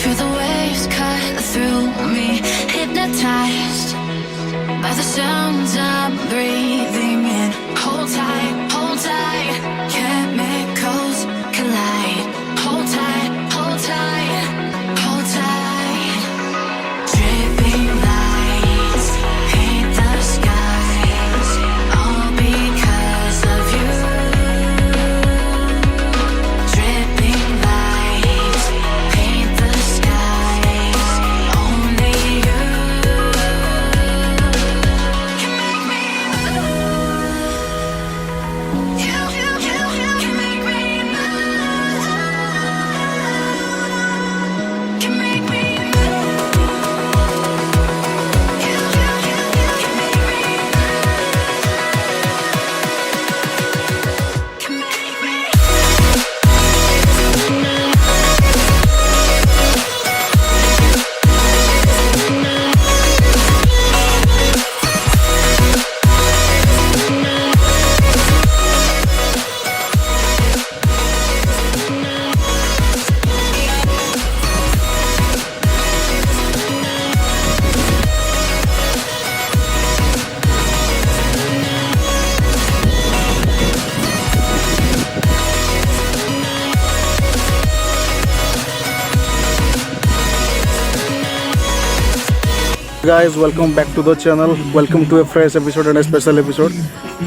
Feel the waves cut through me, hypnotized by the sounds I'm breathing in. Hold tight, chemicals collide. Hold tight, hold tight, hold tight. Dripping lights paint the skies, all because of you. Dripping lights paint the skies, only you can make me move. You can make me move. Can make me move. You can make me move. Can make me. Guys, welcome back to the channel. Welcome to a fresh episode and a special episode.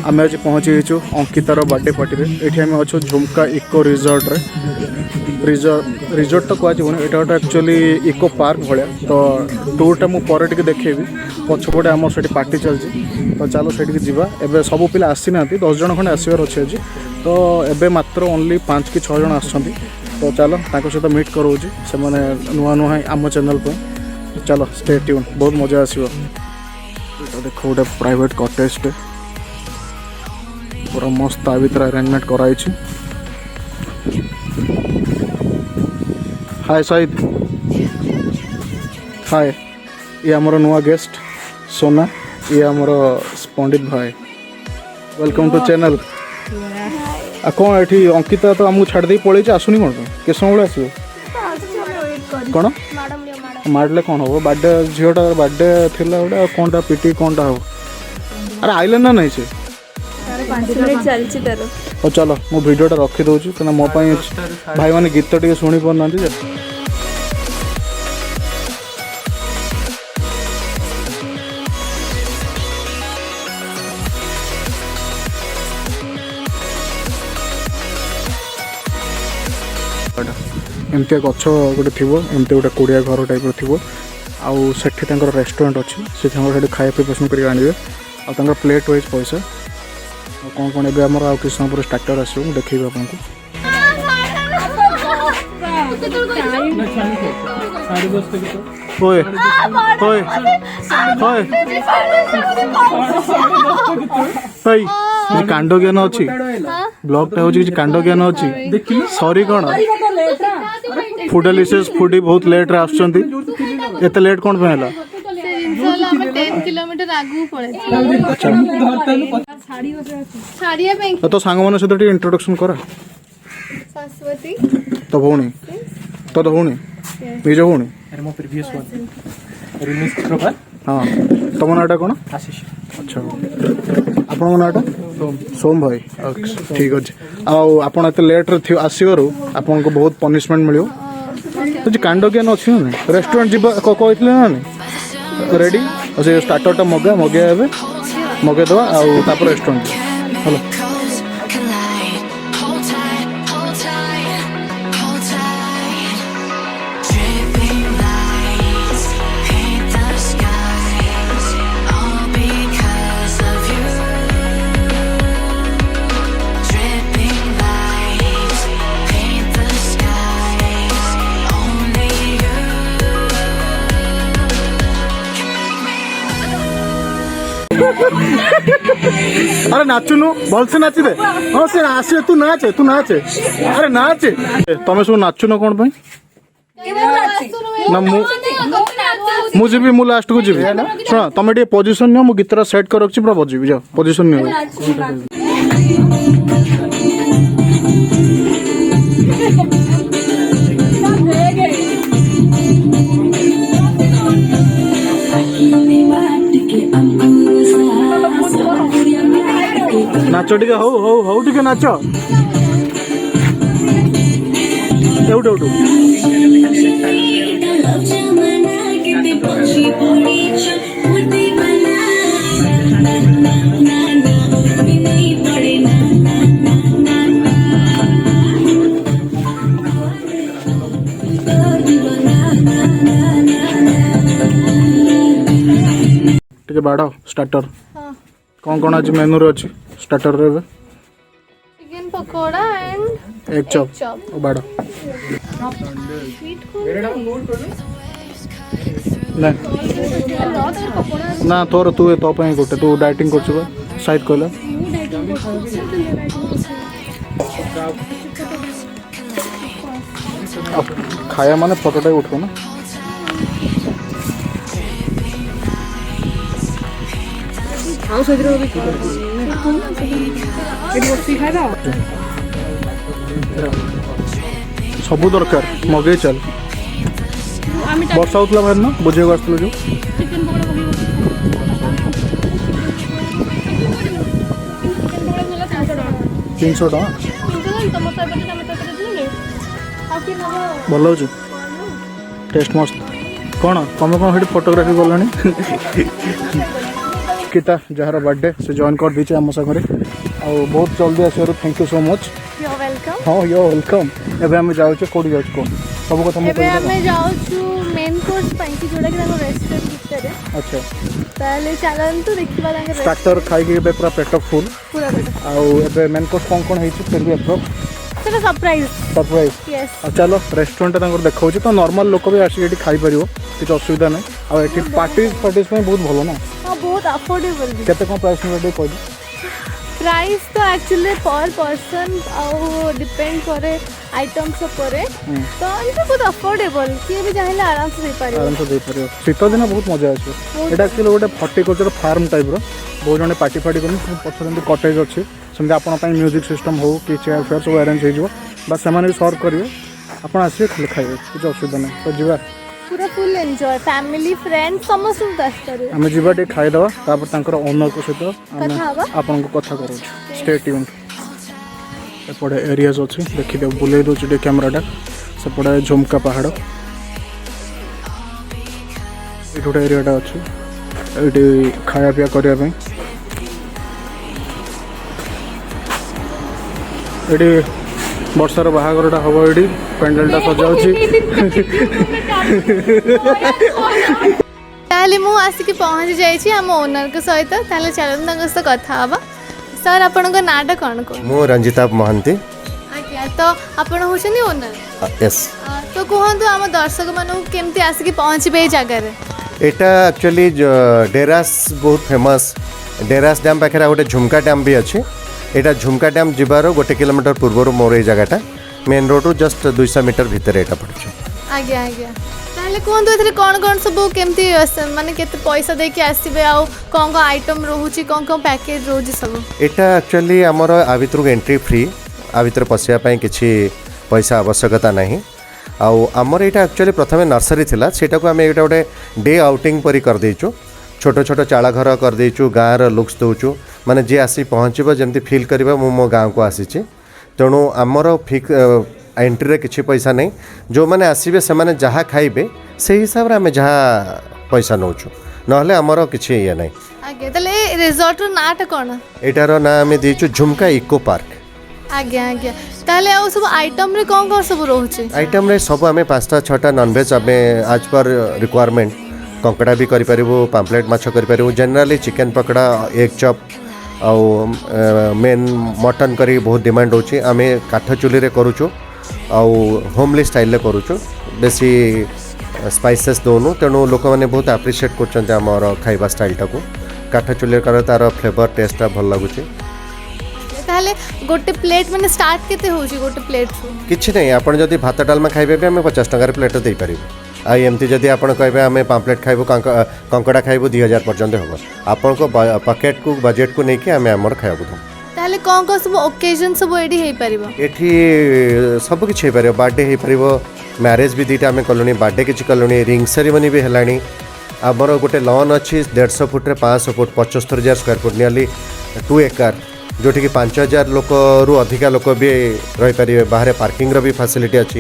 आम आज पहुँची अंकितार birthday party रे एठी आम अच्छु झुमका eco resort रे resort तो कहूँ ये गोटे एक्चुअली इको पार्क भाया तो टूरटा मुझे देखेबी पछपटे आम से पार्टी चलती तो चलो से जावा एवं सब पिला आसी ना 10 जन खंडे आसबार अच्छे आज तो एवं मात्र ओनली 5 कि 6 जन आसछंती तो चलो सहित मीट कराऊँगी से नुआ नुआ आम चैनल पर चलो स्टे ट्यून बहुत मजा आसो देखो गोटे प्राइवेट कटेज टे पूरा मस्त आ भर अरेंजमेंट कराई। हाय सहित हाय ये आमर नुआ गेस्ट सोना ये आमर पंडित भाई वेलकम टू चैनल आ कौन ये अंकिता तो आमको छाड़ दे पड़े आसुनी कौन के समय आसो कौन मारले कौन हम बर्थडे झीटा बर्थडे थी गोटे कौनटा पीटी कौनटा हम अरे आइले ना नहीं से चलो मो भिडियोटा रखी दूसरी क्या मो भाई मैंने गीत टे शुणी पाना एमती गच गोटे थी एमती गोटे कुड़िया घर टाइप थी आउ से रेस्टोरेंट अच्छी से खाया पी पसंद कर आने आ प्लेट वाइज पैसा कौन कौन एवं आम आ किस समय स्टार्टर आस देखी आपको कांड ज्ञान अच्छी ब्लॉगटा हूँ कांड ज्ञान अच्छी सॉरी कौन फूडलिशियस फूडी बहुत लेट रे आसुचंती एते लेट कौन पे हला 10 किलोमीटर आगु पड़े अच्छा छाड़िया पे तो सांग मन सहित इंट्रोडक्शन करा सरस्वती तो भौणी निज भौणी अरे मो प्रीवियस वन रिलीज प्रकार हाँ तुम नाटा कौन आशीष अच्छा आपण नाटा सोम भाई ठीक अच्छे आपड़ एत लेट्रे आसवर आपन को बहुत पनिशमेंट मिलो तो कांड ज्ञान अच्छी ना रेस्टोरेंट जी कहते ना नहीं रेडी से स्टार्टरटा मगे मगेदे आप रेस्टोरेंट हेलो अरे नाचुनु भल से नाची दे हाँ से आसे तू नाचे अरे नाचे तमें सब नाचुन कौन पाई ना मुझे मु लास्ट को जीवी शुण तुम टे पोजिशन नियो मु गीतरा सेट कर रखी पूरा बजीबी जाओ पोजिशन नियो नाच टिके हौ हौ हौ टिके नाच एउटु एउटु टिके बाड़ स्टार्टर हाँ कौन कौन आज मेनू रे अछि स्टार्टर रे चिकन पकोड़ा एंड एक चॉप चॉप ओ बाड़ स्वीट को ना पकोड़ा ना तोर तू तो ପାଇଁ ଗୋଟେ तू डाइटिंग करछु बा साइड कहला अब खाया माने फोटोटा उठो ना ସବୁ ଦରକାର ମଗେଇ ଚାଲ ବର୍ଷା ହଉଥିଲା ଭାଇ ନା ବୁଝିବାକୁ ଆସିଥିଲୁ ଯୋଉ 300 ଟଙ୍କା ଭଲ ହେଉଛି ଟେଷ୍ଟ ମସ୍ତ କ'ଣ ତମେ କ'ଣ ସେଠି ଫଟୋଗ୍ରାଫି କଲଣି କିତା ଯାହାର ବାର୍ଥଡେ ସେ ଜଏନ୍ କରିଦେଇଛି ଆମ ସାଙ୍ଗରେ ଆଉ ବହୁତ ଜଲ୍ଦି ଆସିବାରୁ thank you so much welcome ହଁ ୟୋ ୱେଲକମ୍ ଏବେ ଆମେ ଯାଉଛୁ କୋଉଠି ଯାଉଛୁ କହ ସବୁ କଥା ମୁଁ ଏବେ ଆମେ ଯାଉଛୁ ମେନ୍ କୋର୍ସ ପାଇଁ କି ଯୋଉଟା କି ତାଙ୍କ ରେଷ୍ଟୁରାଣ୍ଟ ଭିତରେ ଆଚ୍ଛା ତାହେଲେ ଚାଲନ୍ତୁ ଦେଖିବା ତାଙ୍କ ଷ୍ଟାର୍ଟର ଖାଇକି ଏବେ ପୁରା ପେଟ ଫୁଲ୍ ପୁରା ପେଟ ଆଉ ଏବେ ମେନ୍ କୋର୍ସ କ'ଣ କ'ଣ ହେଇଛି ଫିର୍ ବି ଆପ୍ରୋକ୍ସ ସେଟା ସରପ୍ରାଇଜ ସରପ୍ରାଇଜ୍ ୟେସ୍ ଆଉ ଚାଲ ରେଷ୍ଟୁରାଣ୍ଟ ତାଙ୍କର ଦେଖାଉଛି ତ ନର୍ମାଲ ଲୋକ ବି ଆସିକି ଏଠି ଖାଇପାରିବ କିଛି ଅସୁବିଧା ନାହିଁ ଆଉ ଏଠି ପାର୍ଟିଜ୍ ପାଇଁ ବହୁତ ଭଲ ନା ହଁ ବହୁତ ଆଫୋର୍ଡେବଲ ବି କେତେ କ'ଣ ପ୍ରାଇସ୍ ନେବେ ଟିକେ କହିଲି प्राइस तो एक्चुअली पर पर्सन आउ डिपेंड करे आइटम्स उपरे तो इनसे बहुत अफोर्डेबल किए भी चाहे आराम से देपारे आराम से ଦେଇପାରିବ ଶୀତ ଦିନ ବହୁତ ମଜା ଆସିବ ଏଇଟା ଆକ୍ଚୁଆଲି ଗୋଟେ ହର୍ଟିକଲଚର ଫାର୍ମ ଟାଇପ୍ର ବହୁତ ଜଣେ ପାର୍ଟି ଫାର୍ଟି କରନ୍ତି ପଛରେ ଏମିତି କଟେଜ୍ ଅଛି ସେମିତି ଆପଣଙ୍କ ପାଇଁ ମ୍ୟୁଜିକ୍ ସିଷ୍ଟମ୍ ହଉ କି ଚେୟାର ଫେୟାର ସବୁ ଆରେଞ୍ଜ ହେଇଯିବ ବା ସେମାନେ ବି ସର୍ଭ କରିବେ ଆପଣ ଆସିବେ ଖାଲି ଖାଇବେ କିଛି ଅସୁବିଧା ନାହିଁ ତ ଯିବା पूरा फुल एंजॉय फैमिली फ्रेंड समस्त दस करे ଆମେ ଯିବା ଟିକେ ଖାଇଦେବା ତାପରେ ତାଙ୍କର ଓନରଙ୍କ ସହିତ ଆମେ କଥା ହେବା। ଆପଣଙ୍କୁ କଥା କରାଉଛୁ ଷ୍ଟେ ଟ୍ୟୁନ୍ ଏପଟେ ଏରିଆଜ୍ ଅଛି ଦେଖିଦିଅ ବୁଲେଇ ଦେଉଛି ଟିକେ କ୍ୟାମେରାଟା ସେପଟେ ଝୁମକା ପାହାଡ଼ ଏଇଠି ଗୋଟେ ଏରିଆଟା ଅଛି ଏଇଠି ଖାଇବା ପିଇବା କରିବା ପାଇଁ ଏଇଠି ବର୍ଷାର ବାହାଘରଟା ହେବ ଏଇଠି ପେଣ୍ଡାଲଟା ସଜାଉଛି ताले मु आसिक पहुँच जाइए आम ओनर के सहित ताले चलते सहित कथा हवा सर आपण नाटा कौन कौन मु रंजिता महांती आज्ञा तो आपण होचनी ओनर यस तो कहतु आम दर्शक मानू केमती आसिक पहुँचे ये जगार एटा एक्चुअली डेरास बहुत फेमस डेरास डैम पाखे गोटे झुमका डैम भी अच्छी एटा झुमका डैम जीवार 1 किलोमीटर पूर्व मोर ये जगटा मेन रोड जस्ट 200 मीटर भितर एटा पड़े आज्ञा आज्ञा ताले कहतु ए कौन कौन सब केमती माने केते पैसा देके आसीबे आ कौन कौन आइटम रोहुची कौन कौन पैकेज रोजी सब एटा एक्चुअली आमर आ भितर एंट्री फ्री आ भितर पशिया पई किछि पैसा आवश्यकता नहीं आउ आमर एटा एक्चुअली प्रथमे नर्सरी थिला सेटा को आमे एटा गोटे डे आउटिंग परी कर देचु छोट छोट चाला घर कर देचु गाँव लुक्स दउचु माने जे आसी पहुँचबो जेमती फील करबा मो गाँव को आसीछि तेणु आमर फिक्स एंट्री रे किछि पैसा नहीं जो माने आसीबे से माने जहाँ खाइबे से हिसाब रे आमे जहाँ पैसा नउचु नहले आमर किछि ये नहीं आज्ञा ताले रिजॉर्ट रो नाटा कोन एटार ना आमे देचु झुमका इको पार्क आज्ञा आज्ञा ताले आ सब आइटम रे कौन कौन सब रोहुची आइटम रे सब आमे 5टा 6टा नॉनवेज आमे आज पर रिक्वायरमेंट कंकड़ा भी करि परिबो पाम्पलेट माछ करि परिबो जनरली चिकन पकड़ा एग चॉप आउ मेन मटन करी बहुत डिमांड होची आमे काठ चुली रे करूछु आउ होमली स्टाइल रे करूछु बेसी स्पाइसेस दोनु तेणु लोक मैंने बहुत आप्रिशिएट करछन्ते हमर खाइबा स्टाइल टाको काठ चुली कर तार फ्लेवर टेस्ट भल लगुची ताले गोटे प्लेट माने स्टार्ट केते होची गोटे प्लेट किछि नहीं आपण जदी भात डालमा खाइबे भी हमें 50 टका प्लेट दे पारिबो आ एमती जदी आपण कहबे हमें पाम्पलेट खाइबो कंकड़ा खाइबो 2000 पर्यंत होबो आपण को पैकेट को बजट को नेकी हमें हमर खाइबो ताले कौन कौन सब ओकेजन सब एडी हे परिबो एठी सब किछि हे परिबो बर्थडे हे परिबो मैरिज भी दीटा हमें कलोनी बर्थडे किछि कलोनी रिंग सेरेमनी भी हेलानी आमर गोटे लॉन अच्छी 150 foot 500 foot 75,000 square foot nearly 2 एकर जोटि कि 5,000 लोक रु अधिका लोक भी रही पारे बाहर पार्किंग भी फैसिलिटी अच्छी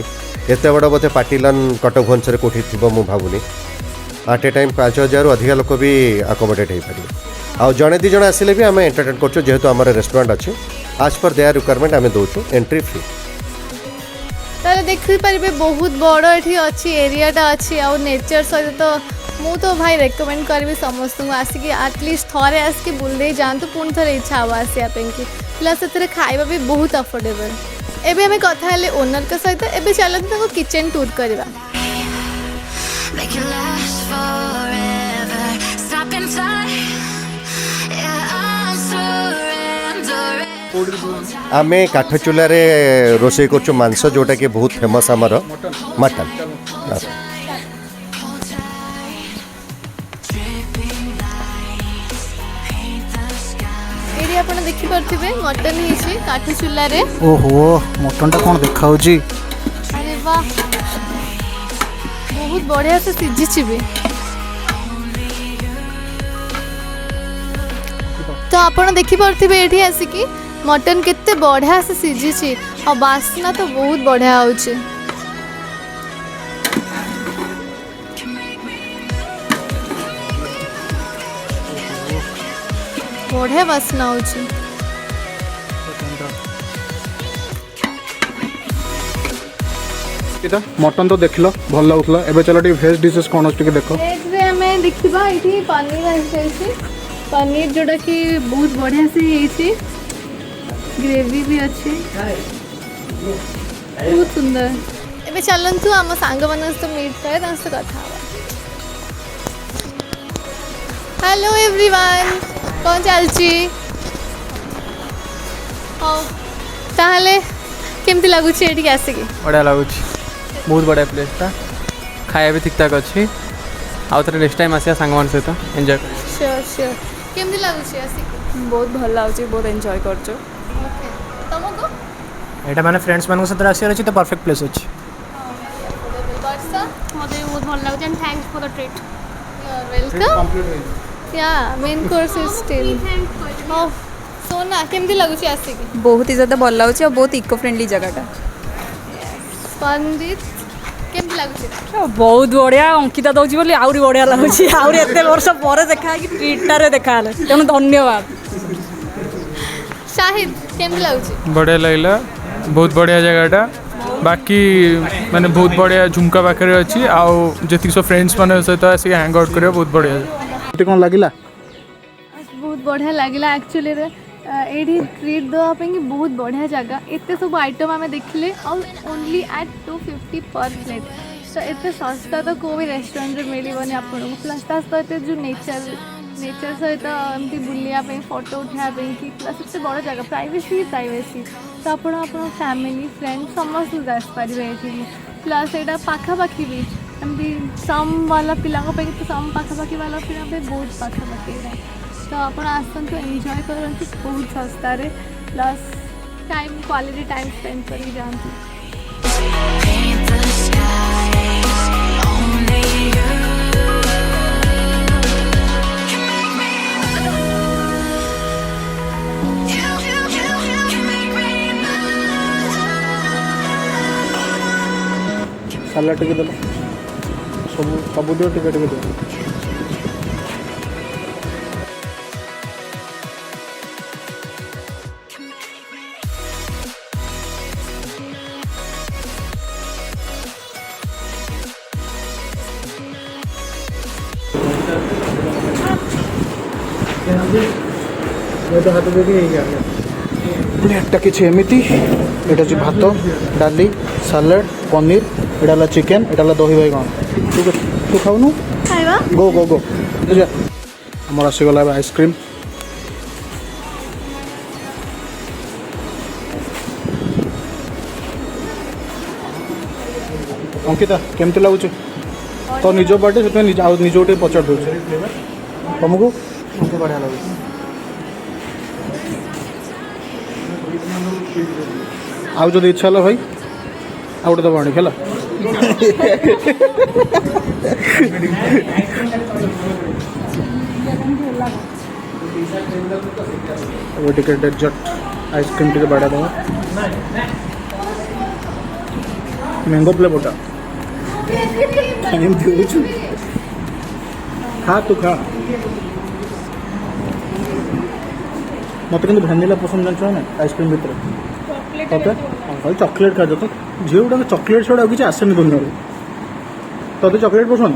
एत बड़ बोधे पाटिलन कटक भुवनेश्वर कौटी थी मुझे भावुनी आट ए टाइम 5,000 रु अधिका लोक भी आकोमोडेट हो पारे आ जड़े दी जन आसिले भी आम एंटरटेन कर जेहेतु आम रेस्टोरेंट अच्छी आज पर देयर रिक्वायरमेंट आम दौचु एंट्री फ्री ताले देखि पारिबे बहुत बड़ एठी अछि एरियाटा अछि आ नेचर सहित तो मु तो भाई रेकमेंड करबी समस्त को आसिक एटलिस्ट थरे आसिक बुलदे जातु पुणी थे इच्छा हम आसा प्लस से खाଇବା भी बहुत अफोर्डेबल एबे हमें कथा हेले ओनर के सहित एबे चलते किचन टूर करवा Make it last forever. Stop in time. Yeah, I'm surrendering. आम काठ चूल्हे रोषे कर मांस जोटा कि बहुत फेमस आमर मटन ये आपन देखि परथिबे मटन हिची काठ चुल्ला रे ओहो मटनटा कौन देखाऊँगी अरे वाह बहुत बढ़िया से सिझी भी तो आपन देखि परथिबे एठी आसिकी मटन केते बढ़िया से सिझी और बास्ना तो बहुत बढ़िया होची बढ़िया बास्ना होची मटन तो देख लो भल लगुला एबे चलो टी भेज डिशेस कौन अच्छी देख वेज रे हमें देखिबा एठी पनीर आइछि पनीर जोड़ा कि बहुत बढ़िया से होइछि ग्रेवी भी अच्छी बहुत सुंदर एबे चलंतु आम सांग मन तो मीट करे तास तो कथा हेलो एवरीवन कौन चलची ओ ताहले केमती लागुछि एठी आसिकी बढ़िया लगुच बहुत बढ़िया प्लेसटा खाया भी ठीक ठाक अच्छी आउ थे नेक्स्ट टाइम आसिया सांग मान सहित एंजॉय कर श्योर श्योर केमती लागुछि आसिकी बहुत भल लाଗୁଛି बहुत एंजॉय करছো ओके तुमको एटा माने फ्रेंड्स मान सहित आसियार अछि तो परफेक्ट प्लेस अछि वर्षा मुझे बहुत भल लाଗୁଛି and thanks for the treat you are welcome yeah main course is still ओ सोना केमती लागुछि आसिकी बहुत ही ज़्यादा भल ଲାଗୁଛି ଆଉ बहुत इको फ्रेंडली जगहटा पंडित केमती लागुछि बहुत बढ़िया अंकिता दଉଛି ବୋଲି ଆହୁରି ବଢିଆ ଲାଗୁଛି ଆହୁରି ଏତେ ବର୍ଷ ପରେ ଦେଖା ହେଇକି ଟ୍ରିଟଟାରେ ଦେଖା ହେଲେ ତେଣୁ ଧନ୍ୟବାଦ शाहिद केमती लागुछि बढ़िया लगला बहुत बढ़िया जगहटा बाकी माने बहुत बढ़िया झुमका पाखे अच्छी आउ जी सब फ्रेंड्स मान सहित आसिक हैंग आउट कर बहुत बढ़िया कौन लगिला बहुत बढ़िया लगिला एक्चुअली रे एठी ट्रीट देवा पे कि बहुत बढ़िया जगह एते सब आइटम आमे देखले और ओनली एट 250 पर प्लेट तो एते सस्ता तो कोई भी रेस्टोरेंट रे मिलिबनी आपन को प्लस तास तो एते जो नेचर सहित एमती बुलिया पे फोटो उठाया पे कि प्लस एते बड़ जगह प्राइवेसी तो आपण फैमिली फ्रेंड समस्त जास पारिबे एठी प्लस एटा पाखापाखी भी एमती सम वाला पिला पे तो सम पाखापाखी वाला पिला पे बहुत पाखापाखी है तो आप आसतु एंजॉय करते बहुत सस्ता रे plus time quality time spend कर जाती Paint the skies, only you can make me move. You can make me move. साला टिके देलो सब दियो टिके दियो प्लेटा किसी एमती ये भात डाली सालाड पनीर एटा चिकेन एटा दही बैगन तू खाऊनु खाइबा गो गो गो आमर आसीगला आइसक्रीम अंकिता केमती लगुच तो निज बर्थडे से निज गोटे पचार दूसरे तुमको हमको बढ़िया लगे आउ जब इच्छा है भाई आउ गोटे दबा खेला वो टिके डेजर्ट आइसक्रीम टिके बाड़ा दवा मैंगो फ्लेवरटा टाइम देउछु खा तू खा मत कि भानिला पसंद जानछ ना आइसक्रीम भीतर तते खाली चॉकलेट खा तो झील गुटा चॉकलेट छड़ा किसी आसेनि दुनिया तते चॉकलेट पसंद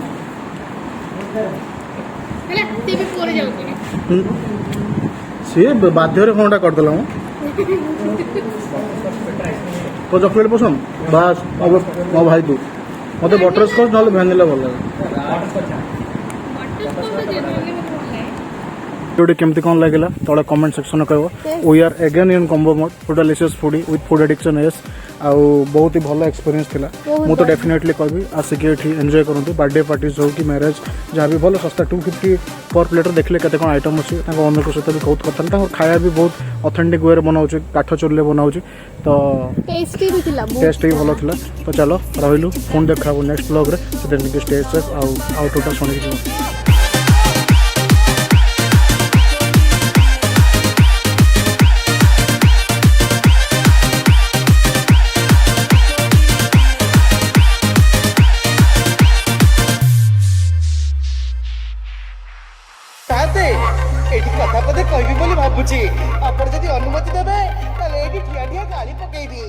ହେଲା ତେବେ ପରେ ଯାଉଥିଲି सी बाध्य कौनटा करदेला तो चॉकलेट पसंद बस अब मो भाई तू मत बटर स्कॉच ना भानिला भल लगे वीडियो केमती कौन लगे तले कमेंट सेक्शन कह we are again in combo mode foodalicious foodie with food addiction एस आउ बहुत ही भल एक्सपीरियंस थिला मु तो डेफिनेटली कहबी आसिक एठी एंजॉय करंतु बर्थडे पार्टीज हो कि मैरिज जहाँ भी भल सस्ता 250 पर प्लेटर देखले केते कोन आइटम अछि ताको ओनर को सहित भी बहुत कथन ताको खाया भी बहुत ऑथेंटिक वे रे बनाउछि काठ चुल्ले बनाउछि तो टेस्टी भी थिला टेस्ट ही भल थिला तो चलो रहिलु फोन देखाबो नेक्स्ट ब्लॉग रे से देन के स्टे सेफ आउ आउटडोर सुनि कि एठी कथा पदे कहबी बोली भाबुची आपण जदी अनुमति देबे ताले एठी ठिया ठिया गाली पकेइबी